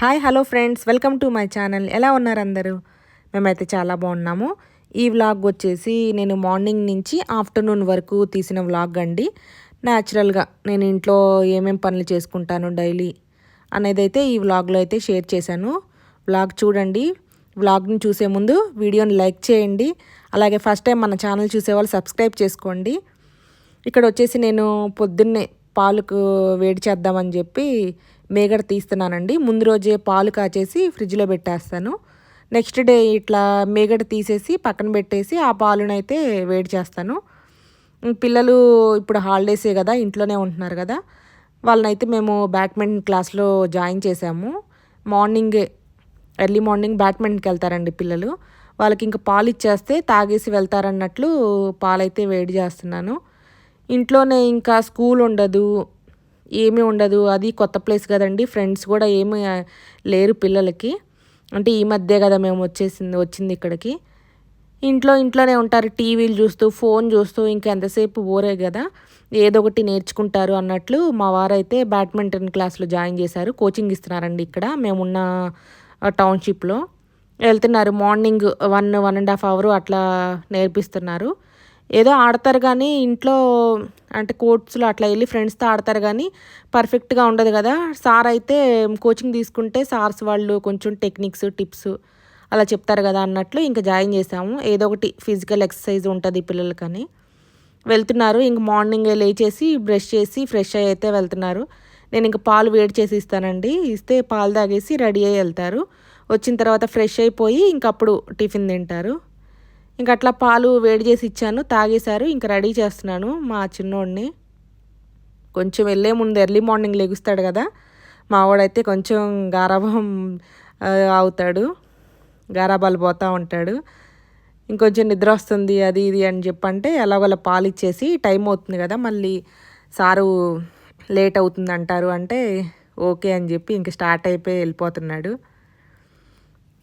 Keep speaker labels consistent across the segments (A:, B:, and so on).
A: Hi hello friends, welcome to my channel. ఎలా ఉన్నారు అందరూ? మేమైతే చాలా బాగున్నాము. ఈ వ్లాగ్ వచ్చేసి నేను మార్నింగ్ నుంచి ఆఫ్టర్నూన్ వరకు తీసిన వ్లాగ్ అండి. న్యాచురల్గా నేను ఇంట్లో ఏమేమి పనులు చేసుకుంటాను డైలీ అనేది అయితే ఈ వ్లాగ్లో అయితే షేర్ చేశాను. వ్లాగ్ చూడండి. వ్లాగ్ని చూసే ముందు వీడియోని లైక్ చేయండి. అలాగే ఫస్ట్ టైం మన ఛానల్ చూసేవాళ్ళు సబ్స్క్రైబ్ చేసుకోండి. ఇక్కడ వచ్చేసి నేను పొద్దున్నే పాలకు వేడి చేద్దామని చెప్పి మేగడ తీస్తున్నానండి. ముందు రోజే పాలు కాచేసి ఫ్రిడ్జ్లో పెట్టేస్తాను. నెక్స్ట్ డే ఇట్లా మేగడ తీసేసి పక్కన పెట్టేసి ఆ పాలునైతే వేడి చేస్తాను. పిల్లలు ఇప్పుడు హాలిడేసే కదా, ఇంట్లోనే ఉంటున్నారు కదా, వాళ్ళనైతే మేము బ్యాడ్మింటన్ క్లాస్లో జాయిన్ చేసాము. మార్నింగే ఎర్లీ మార్నింగ్ బ్యాడ్మింటన్కి వెళ్తారండి పిల్లలు. వాళ్ళకి ఇంకా పాలు ఇచ్చేస్తే తాగేసి వెళ్తారన్నట్లు పాలైతే వేడి చేస్తున్నాను. ఇంట్లోనే ఇంకా స్కూల్ ఉండదు, ఏమీ ఉండదు. అది కొత్త ప్లేస్ కదండి, ఫ్రెండ్స్ కూడా ఏమీ లేరు పిల్లలకి. అంటే ఈ మధ్య కదా మేము వచ్చింది ఇక్కడికి. ఇంట్లోనే ఉంటారు, టీవీలు చూస్తూ ఫోన్ చూస్తూ. ఇంకా ఎంతసేపు బోరే కదా, ఏదో ఒకటి నేర్చుకుంటారు అన్నట్లు మా వారైతే బ్యాడ్మింటన్ క్లాస్లో జాయిన్ చేశారు. కోచింగ్ ఇస్తున్నారండి ఇక్కడ మేమున్న టౌన్షిప్లో. వెళ్తున్నారు మార్నింగ్ 1.5 hours అట్లా నేర్పిస్తున్నారు. ఏదో ఆడతారు కానీ ఇంట్లో అంటే కోర్ట్స్లో అట్లా వెళ్ళి ఫ్రెండ్స్తో ఆడతారు కానీ పర్ఫెక్ట్గా ఉండదు కదా. సార్ అయితే కోచింగ్ తీసుకుంటే సార్స్ వాళ్ళు కొంచెం టెక్నిక్స్ టిప్స్ అలా చెప్తారు కదా అన్నట్లు ఇంకా జాయిన్ చేసాము. ఏదో ఒకటి ఫిజికల్ ఎక్సర్సైజ్ ఉంటుంది పిల్లలకని వెళ్తున్నారు. ఇంక మార్నింగ్ లేచేసి బ్రష్ చేసి ఫ్రెష్ అయ్యి అయితే వెళ్తున్నారు. నేను ఇంక పాలు వేడి చేసి ఇస్తానండి. ఇస్తే పాలు తాగేసి రెడీ అయ్యి వెళ్తారు. వచ్చిన తర్వాత ఫ్రెష్ అయిపోయి ఇంకప్పుడు టిఫిన్ తింటారు. ఇంక అట్లా పాలు వేడి చేసి ఇచ్చాను, తాగేశారు. ఇంక రెడీ చేస్తున్నాను మా చిన్నోడిని. కొంచెం వెళ్ళే ముందు ఎర్లీ మార్నింగ్ లెగుస్తాడు కదా, మా వాడైతే కొంచెం గారాబం అవుతాడు, గారాబాలు పోతూ ఉంటాడు. ఇంకొంచెం నిద్ర వస్తుంది అది ఇది అని చెప్పంటే ఎలాగోలా పాలు ఇచ్చేసి, టైం అవుతుంది కదా మళ్ళీ సారు లేట్ అవుతుంది అంటారు అంటే ఓకే అని చెప్పి ఇంక స్టార్ట్ అయిపోయి వెళ్ళిపోతున్నాడు.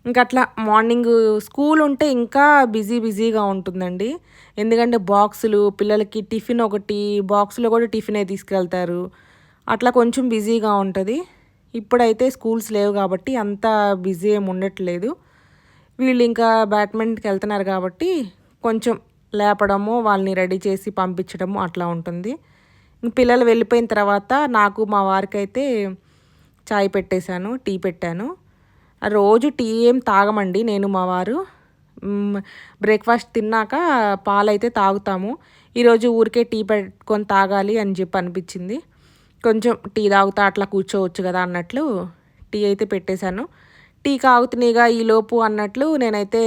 A: ఇంక అట్లా మార్నింగ్ స్కూల్ ఉంటే ఇంకా బిజీగా ఉంటుందండి. ఎందుకంటే బాక్సులు పిల్లలకి టిఫిన్ ఒకటి, బాక్స్లో కూడా టిఫినే తీసుకెళ్తారు. అట్లా కొంచెం బిజీగా ఉంటుంది. ఇప్పుడైతే స్కూల్స్ లేవు కాబట్టి అంత బిజీ ఏమి ఉండట్లేదు. వీళ్ళు ఇంకా బ్యాడ్మింటన్కి వెళ్తున్నారు కాబట్టి కొంచెం లేపడము, వాళ్ళని రెడీ చేసి పంపించడము అట్లా ఉంటుంది. పిల్లలు వెళ్ళిపోయిన తర్వాత నాకు మా వారికి అయితే చాయ్ పెట్టేశాను, టీ పెట్టాను. రోజు టీ ఏం తాగమండి నేను మా వారు. బ్రేక్ఫాస్ట్ తిన్నాక పాలైతే తాగుతాము. ఈరోజు ఊరికే టీ పెట్టుకొని తాగాలి అని చెప్పి అనిపించింది. కొంచెం టీ తాగుతా అట్లా కూర్చోవచ్చు కదా అన్నట్లు టీ అయితే పెట్టేశాను. టీ కాగుతున్నాయిగా ఈలోపు అన్నట్లు నేనైతే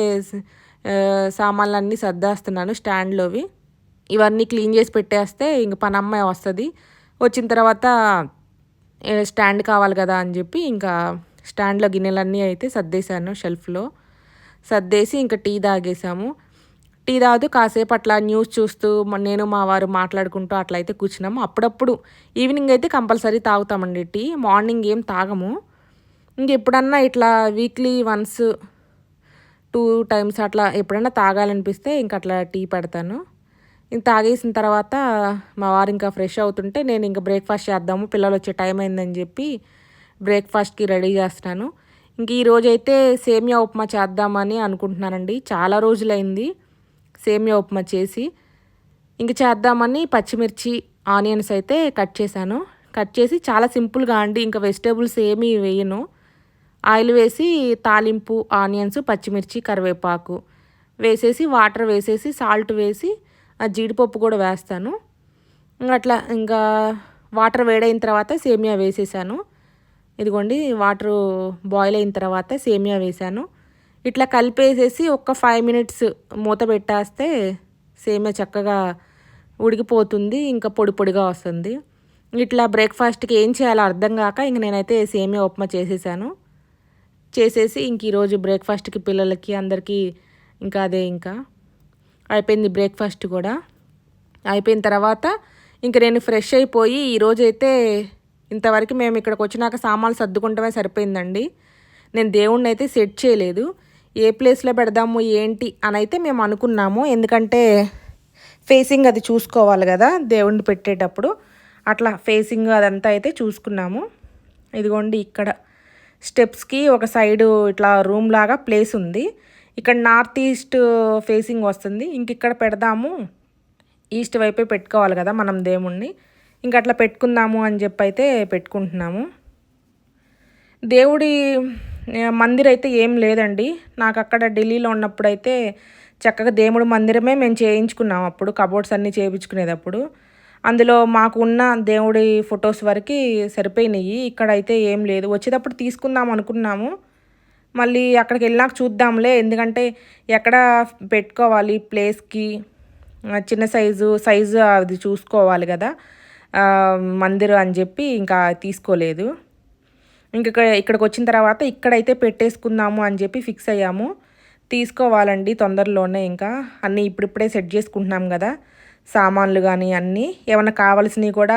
A: సామాన్లన్నీ సర్దేస్తున్నాను స్టాండ్లోవి. ఇవన్నీ క్లీన్ చేసి పెట్టేస్తే ఇంక పని అమ్మాయి వస్తుంది. వచ్చిన తర్వాత స్టాండ్ కావాలి కదా అని చెప్పి ఇంకా స్టాండ్లో గిన్నెలన్నీ అయితే సర్దేశాను, షెల్ఫ్లో సర్దేసి ఇంకా టీ తాగేసాము. టీ తాగుతూ కాసేపు అట్లా న్యూస్ చూస్తూ నేను మా వారు మాట్లాడుకుంటూ అట్లా అయితే కూర్చున్నాము. అప్పుడప్పుడు ఈవినింగ్ అయితే కంపల్సరీ తాగుతామండి టీ, మార్నింగ్ ఏం తాగము. ఇంకెప్పుడన్నా ఇట్లా వీక్లీ వన్స్ 2 times అట్లా ఎప్పుడన్నా తాగాలనిపిస్తే ఇంక అట్లా టీ పెడతాను. ఇంక తాగేసిన తర్వాత మా వారు ఇంకా ఫ్రెష్ అవుతుంటే నేను ఇంకా బ్రేక్ఫాస్ట్ చేద్దాము, పిల్లలు వచ్చే టైం అయిందని చెప్పి బ్రేక్ఫాస్ట్కి రెడీ చేస్తున్నాను. ఇంక ఈరోజైతే సేమియా ఉప్మా చేద్దామని అనుకుంటున్నానండి. చాలా రోజులైంది సేమియా ఉప్మా చేసి. ఇంక చేద్దామని పచ్చిమిర్చి ఆనియన్స్ అయితే కట్ చేశాను. కట్ చేసి చాలా సింపుల్గా అండి, ఇంకా వెజిటేబుల్స్ ఏమీ వేయను. ఆయిల్ వేసి తాలింపు ఆనియన్స్, పచ్చిమిర్చి, కరివేపాకు వేసేసి వాటర్ వేసేసి సాల్ట్ వేసి జీడిపప్పు కూడా వేస్తాను. అట్లా ఇంకా వాటర్ వేడైన తర్వాత సేమియా వేసేసాను. ఇదిగోండి వాటర్ బాయిల్ అయిన తర్వాత సేమియా వేసాను. ఇట్లా కలిపేసేసి ఒక 5 minutes మూత పెట్టేస్తే సేమియా చక్కగా ఉడికిపోతుంది, ఇంకా పొడి పొడిగా వస్తుంది. ఇట్లా బ్రేక్ఫాస్ట్కి ఏం చేయాలో అర్థం కాక ఇంక నేనైతే సేమియా ఉప్మా చేసేసాను. చేసేసి ఇంక ఈరోజు బ్రేక్ఫాస్ట్కి పిల్లలకి అందరికీ ఇంకా అదే ఇంకా అయిపోయింది. బ్రేక్ఫాస్ట్ కూడా అయిపోయిన తర్వాత ఇంక నేను ఫ్రెష్ అయిపోయి ఈరోజైతే ఇంతవరకు మేము ఇక్కడికి వచ్చినాక సామాన్లు సర్దుకుంటమే సరిపోయిందండి. నేను దేవుణ్ణి అయితే సెట్ చేయలేదు. ఏ ప్లేస్లో పెడదాము ఏంటి అని అయితే మేము అనుకున్నాము. ఎందుకంటే ఫేసింగ్ అది చూసుకోవాలి కదా దేవుణ్ణి పెట్టేటప్పుడు, అట్లా ఫేసింగ్ అదంతా అయితే చూసుకున్నాము. ఇదిగోండి ఇక్కడ స్టెప్స్కి ఒక సైడు ఇట్లా రూమ్ లాగా ప్లేస్ ఉంది. ఇక్కడ నార్త్ ఈస్ట్ ఫేసింగ్ వస్తుంది. ఇంక ఇక్కడ పెడదాము, ఈస్ట్ వైపే పెట్టుకోవాలి కదా మనం దేవుణ్ణి. ఇంక అట్లా పెట్టుకుందాము అని చెప్పి అయితే పెట్టుకుంటున్నాము. దేవుడి మందిర్ అయితే ఏం లేదండి. నాకు అక్కడ ఢిల్లీలో ఉన్నప్పుడైతే చక్కగా దేవుడి మందిరమే మేము చేయించుకున్నాం. అప్పుడు కబోర్డ్స్ అన్నీ చేయించుకునేటప్పుడు అందులో మాకు ఉన్న దేవుడి ఫొటోస్ వరకు సరిపోయినాయి. ఇక్కడైతే ఏం లేదు. వచ్చేటప్పుడు తీసుకుందాం అనుకున్నాము, మళ్ళీ అక్కడికి వెళ్ళినాక చూద్దాంలే, ఎందుకంటే ఎక్కడ పెట్టుకోవాలి ప్లేస్కి, చిన్న సైజు అది చూసుకోవాలి కదా మందిరం అని చెప్పి ఇంకా తీసుకోలేదు. ఇక్కడికి వచ్చిన తర్వాత ఇక్కడైతే పెట్టేసుకుందాము అని చెప్పి ఫిక్స్ అయ్యాము. తీసుకోవాలండి తొందరలోనే, ఇంకా అన్నీ ఇప్పుడిప్పుడే సెట్ చేసుకుంటున్నాం కదా సామాన్లు కానీ అన్నీ. ఏమైనా కావాల్సినవి కూడా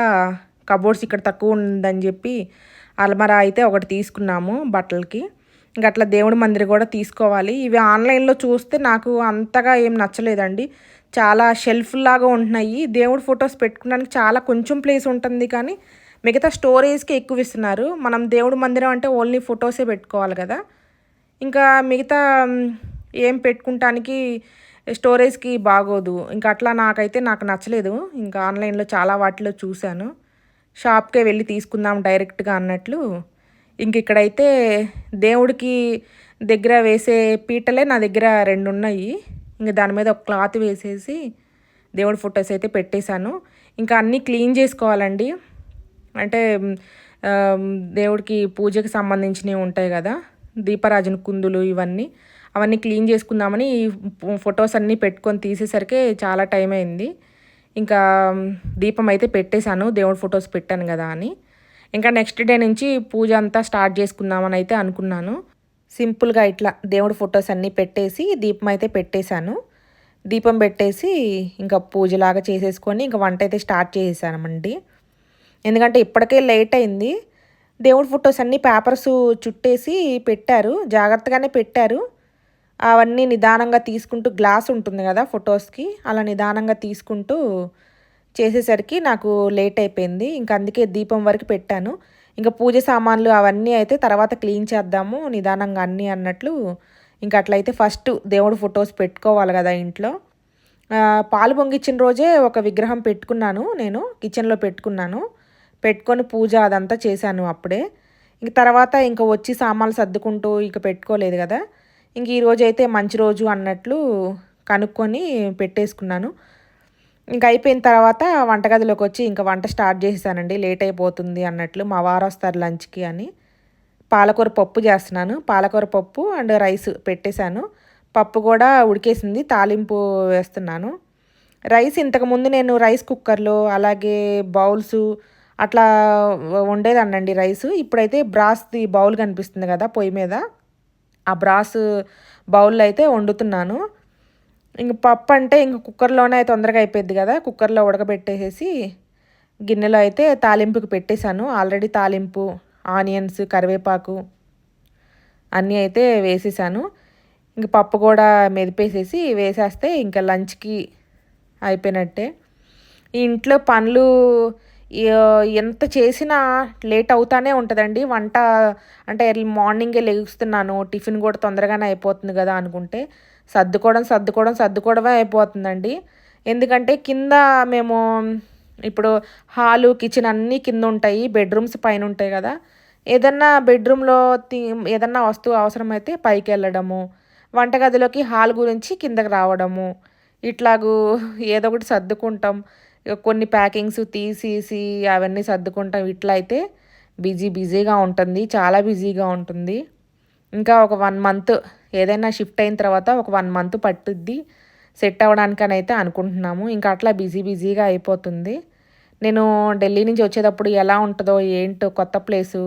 A: కబోర్డ్స్ ఇక్కడ తక్కువ ఉందని చెప్పి అల్మరా అయితే ఒకటి తీసుకున్నాము బట్టలకి. ఇంక అట్లా దేవుడి మందిరం కూడా తీసుకోవాలి. ఇవి ఆన్లైన్లో చూస్తే నాకు అంతగా ఏం నచ్చలేదండి. చాలా షెల్ఫ్ లాగా ఉంటున్నాయి. దేవుడి ఫొటోస్ పెట్టుకోవడానికి చాలా కొంచెం ప్లేస్ ఉంటుంది, కానీ మిగతా స్టోరేజ్కి ఎక్కువ ఇస్తున్నారు. మనం దేవుడి మందిరం అంటే ఓన్లీ ఫొటోసే పెట్టుకోవాలి కదా, ఇంకా మిగతా ఏం పెట్టుకుంటానికి స్టోరేజ్కి బాగోదు. ఇంకా అట్లా నాకు నచ్చలేదు. ఇంకా ఆన్లైన్లో చాలా వాటిలో చూశాను, షాప్కే వెళ్ళి తీసుకుందాం డైరెక్ట్గా అన్నట్లు. ఇంక ఇక్కడైతే దేవుడికి దగ్గర వేసే పీటలే నా దగ్గర 2 ఉన్నాయి. ఇంక దాని మీద ఒక క్లాత్ వేసేసి దేవుడి ఫొటోస్ అయితే పెట్టేశాను. ఇంకా అన్నీ క్లీన్ చేసుకోవాలండి. అంటే దేవుడికి పూజకి సంబంధించినవి ఉంటాయి కదా, దీపారాజన కుందులు అవన్నీ క్లీన్ చేసుకుందామని ఈ ఫొటోస్ అన్నీ పెట్టుకొని తీసేసరికి చాలా టైం అయింది. ఇంకా దీపం అయితే పెట్టేశాను, దేవుడి ఫొటోస్ పెట్టాను కదా అని. ఇంకా నెక్స్ట్ డే నుంచి పూజ అంతా స్టార్ట్ చేసుకుందామని అయితే అనుకున్నాను. సింపుల్గా ఇట్లా దేవుడి ఫొటోస్ అన్నీ పెట్టేసి దీపం అయితే పెట్టేశాను. దీపం పెట్టేసి ఇంకా పూజలాగా చేసేసుకొని ఇంకా వంట అయితే స్టార్ట్ చేసేసామండి. ఎందుకంటే ఇప్పటికే లేట్ అయింది. దేవుడి ఫొటోస్ అన్నీ పేపర్స్ చుట్టేసి పెట్టారు, జాగ్రత్తగానే పెట్టారు. అవన్నీ నిదానంగా తీసుకుంటూ, గ్లాస్ ఉంటుంది కదా ఫొటోస్కి, అలా నిదానంగా తీసుకుంటూ చేసేసరికి నాకు లేట్ అయిపోయింది. ఇంకా అందుకే దీపం వరకు పెట్టాను. ఇంకా పూజ సామాన్లు అవన్నీ అయితే తర్వాత క్లీన్ చేద్దాము నిదానంగా అన్నీ అన్నట్లు. ఇంకా అట్లయితే ఫస్ట్ దేవుడి ఫొటోస్ పెట్టుకోవాలి కదా ఇంట్లో. పాలు పొంగిచ్చిన రోజే ఒక విగ్రహం పెట్టుకున్నాను, నేను కిచెన్లో పెట్టుకొని పూజ అదంతా చేశాను అప్పుడే. ఇంక తర్వాత ఇంకా వచ్చి సామాన్లు సర్దుకుంటూ ఇక పెట్టుకోలేదు కదా. ఇంక ఈరోజు అయితే మంచి రోజు అన్నట్లు కనుక్కొని పెట్టేసుకున్నాను. ఇంక అయిపోయిన తర్వాత వంటగదిలోకి వచ్చి ఇంకా వంట స్టార్ట్ చేసేసానండి, లేట్ అయిపోతుంది అన్నట్లు. మా వారు వస్తారు లంచ్కి అని పాలకూర పప్పు చేస్తున్నాను. పాలకూర పప్పు అండ్ రైస్ పెట్టేశాను. పప్పు కూడా ఉడికేసింది, తాలింపు వేస్తున్నాను. రైస్ ఇంతకుముందు నేను రైస్ కుక్కర్లో అలాగే బౌల్స్ అట్లా వండేదాన్నండి రైస్. ఇప్పుడైతే బ్రాస్ది బౌల్ కనిపిస్తుంది కదా పొయ్యి మీద, ఆ బ్రాస్ బౌల్లో అయితే వండుతున్నాను. ఇంక పప్పు అంటే ఇంక కుక్కర్లోనే తొందరగా అయిపోద్ది కదా, కుక్కర్లో ఉడకబెట్టేసేసి గిన్నెలో అయితే తాలింపుకి పెట్టేశాను. ఆల్రెడీ తాలింపు, ఆనియన్స్, కరివేపాకు అన్నీ అయితే వేసేసాను. ఇంక పప్పు కూడా మెదిపేసేసి వేసేస్తే ఇంకా లంచ్కి అయిపోయినట్టే. ఈ ఇంట్లో పనులు ఎంత చేసినా లేట్ అవుతానే ఉంటుందండి. వంట అంటే ఎర్లీ మార్నింగే లెగుస్తున్నాను, టిఫిన్ కూడా తొందరగానే అయిపోతుంది కదా అనుకుంటే సర్దుకోవడమే అయిపోతుందండి. ఎందుకంటే కింద మేము ఇప్పుడు హాలు, కిచెన్ అన్నీ కింద ఉంటాయి, బెడ్రూమ్స్ పైన ఉంటాయి కదా. ఏదన్నా బెడ్రూమ్లో ఏదన్నా వస్తువు అవసరమైతే పైకి వెళ్ళడము, వంటగదిలోకి హాల్ గురించి కిందకి రావడము, ఇట్లాగూ ఏదో ఒకటి సర్దుకుంటాం. కొన్ని ప్యాకింగ్స్ తీసేసి అవన్నీ సర్దుకుంటాం. ఇట్లా అయితే బిజీగా ఉంటుంది, చాలా బిజీగా ఉంటుంది. ఇంకా ఒక 1 మంత్ ఏదైనా షిఫ్ట్ అయిన తర్వాత ఒక 1 మంత్ పట్టుద్ది సెట్ అవ్వడానికని అయితే అనుకుంటున్నాము. ఇంకా అట్లా బిజీగా అయిపోతుంది. నేను ఢిల్లీ నుంచి వచ్చేటప్పుడు ఎలా ఉంటుందో ఏంటో, కొత్త ప్లేసు,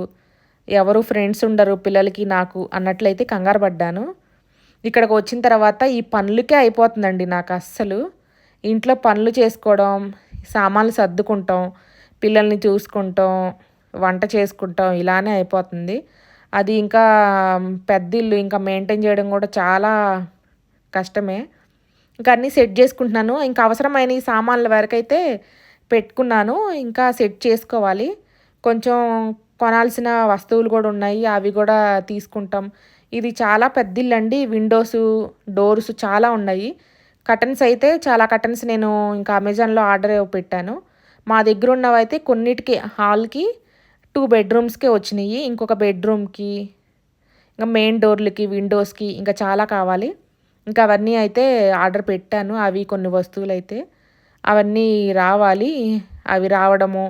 A: ఎవరు ఫ్రెండ్స్ ఉండరు పిల్లలకి నాకు అన్నట్లయితే కంగారు పడ్డాను. ఇక్కడికి వచ్చిన తర్వాత ఈ పనులకే అయిపోతుందండి నాకు అస్సలు. ఇంట్లో పనులు చేసుకోవడం, సామాన్లు సర్దుకుంటాం, పిల్లల్ని చూసుకుంటాం, వంట చేసుకుంటాం, ఇలానే అయిపోతుంది. అది ఇంకా పెద్ద ఇల్లు, ఇంకా మెయింటైన్ చేయడం కూడా చాలా కష్టమే. ఇంకా అన్నీ సెట్ చేసుకుంటున్నాను. ఇంకా అవసరమైన ఈ సామాన్ల వరకైతే పెట్టుకున్నాను, ఇంకా సెట్ చేసుకోవాలి. కొంచెం కొనాల్సిన వస్తువులు కూడా ఉన్నాయి, అవి కూడా తీసుకుంటాం. ఇది చాలా పెద్ద ఇల్లండి. విండోసు, డోర్స్ చాలా ఉన్నాయి. కర్టన్స్ అయితే చాలా కర్టన్స్ నేను ఇంకా అమెజాన్‌లో ఆర్డర్ పెట్టాను. మా దగ్గర ఉన్నవైతే కొన్నిటికి హాల్‌కి 2 బెడ్‌రూమ్స్‌కే వచ్చినియి. ఇంకొక బెడ్‌రూమ్‌కి, ఇంకా మెయిన్ డోర్‌లకి, విండోస్‌కి ఇంకా చాలా కావాలి. ఇంకా అవన్నీ అయితే ఆర్డర్ పెట్టాను. అవి కొన్ని వస్తువులైతే అవన్నీ రావాలి. అవి రావడము,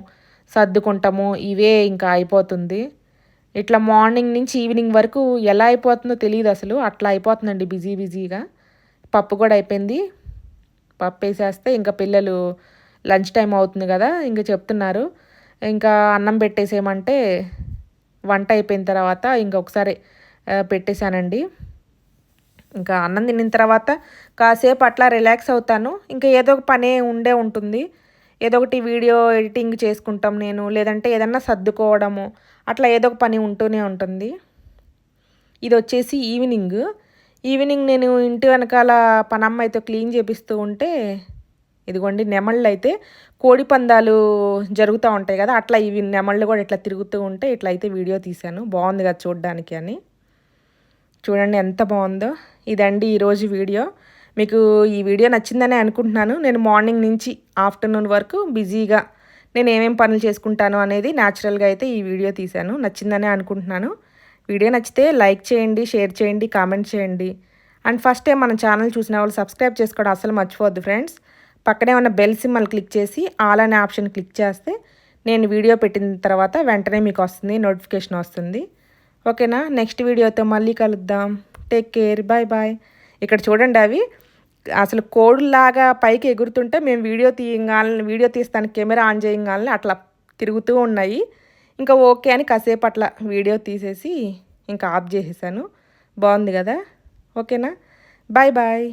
A: సర్దుకుంటాము, ఇవే ఇంకా అయిపోతుంది. ఇట్లా మార్నింగ్ నుంచి ఈవినింగ్ వరకు ఎలా అయిపోతుందో తెలీదసలు. అట్లా అయిపోతుందండి బిజీగా. పప్పు కూడా అయిపోయింది. పప్పేసేస్తే ఇంకా పిల్లలు లంచ్ టైం అవుతుంది గదా! ఇంక చెప్తున్నారు. ఇంకా అన్నం పెట్టేసేయమంటే వంట అయిపోయిన తర్వాత ఇంకొకసారి పెట్టేశానండి. ఇంకా అన్నం తినిన తర్వాత కాసేపు అట్లా రిలాక్స్ అవుతాను. ఇంకా ఏదో ఒక పని ఉంటుంది. ఏదో ఒకటి వీడియో ఎడిటింగ్ చేసుకుంటాం నేను. లేదంటే ఏదన్నా సర్దుకోవడము, అట్లా ఏదో ఒక పని ఉంటూనే ఉంటుంది. ఇదొచ్చేసి ఈవినింగ్ నేను ఇంటి వెనకాల పనమ్మాయితో క్లీన్ చేపిస్తూ ఉంటే, ఇదిగోండి నెమళ్ళైతే కోడి పందాలు జరుగుతూ ఉంటాయి కదా! అట్లా ఇవి నెమళ్ళు కూడా ఇట్లా తిరుగుతూ ఉంటే ఇట్లా అయితే వీడియో తీశాను. బాగుంది కదా చూడడానికి అని. చూడండి ఎంత బాగుందో. ఇదండి ఈరోజు వీడియో. మీకు ఈ వీడియో నచ్చిందనే అనుకుంటున్నాను. నేను మార్నింగ్ నుంచి ఆఫ్టర్నూన్ వరకు బిజీగా నేను ఏమేం పనులు చేసుకుంటాను అనేది న్యాచురల్గా అయితే ఈ వీడియో తీశాను. నచ్చిందనే అనుకుంటున్నాను. వీడియో నచ్చితే లైక్ చేయండి, షేర్ చేయండి, కామెంట్ చేయండి. అండ్ ఫస్ట్ టైం మన ఛానల్ చూసిన వాళ్ళు సబ్స్క్రైబ్ చేసుకోవడం అసలు మర్చిపోవద్దు ఫ్రెండ్స్. పక్కనే ఉన్న బెల్ సింబల్ క్లిక్ చేసి ఆల్ అనే ఆప్షన్ క్లిక్ చేస్తే నేను వీడియో పెట్టిన తర్వాత వెంటనే మీకు వస్తుంది, నోటిఫికేషన్ వస్తుంది. ఓకేనా? నెక్స్ట్ వీడియోతో మళ్ళీ కలుద్దాం. Take care. Bye bye. ఇక్కడ చూడండి అవి అసలు కోడులాగా పైకి ఎగురుతుంటే మేము వీడియో తీస్తానికి కెమెరా ఆన్ చేయగానే అట్లా తిరుగుతూ ఉన్నాయి. ఇంకా ఓకే అని కాసేపు అట్లా వీడియో తీసేసి ఇంకా ఆఫ్ చేసేసాను. బాగుంది కదా? ఓకేనా? Bye bye.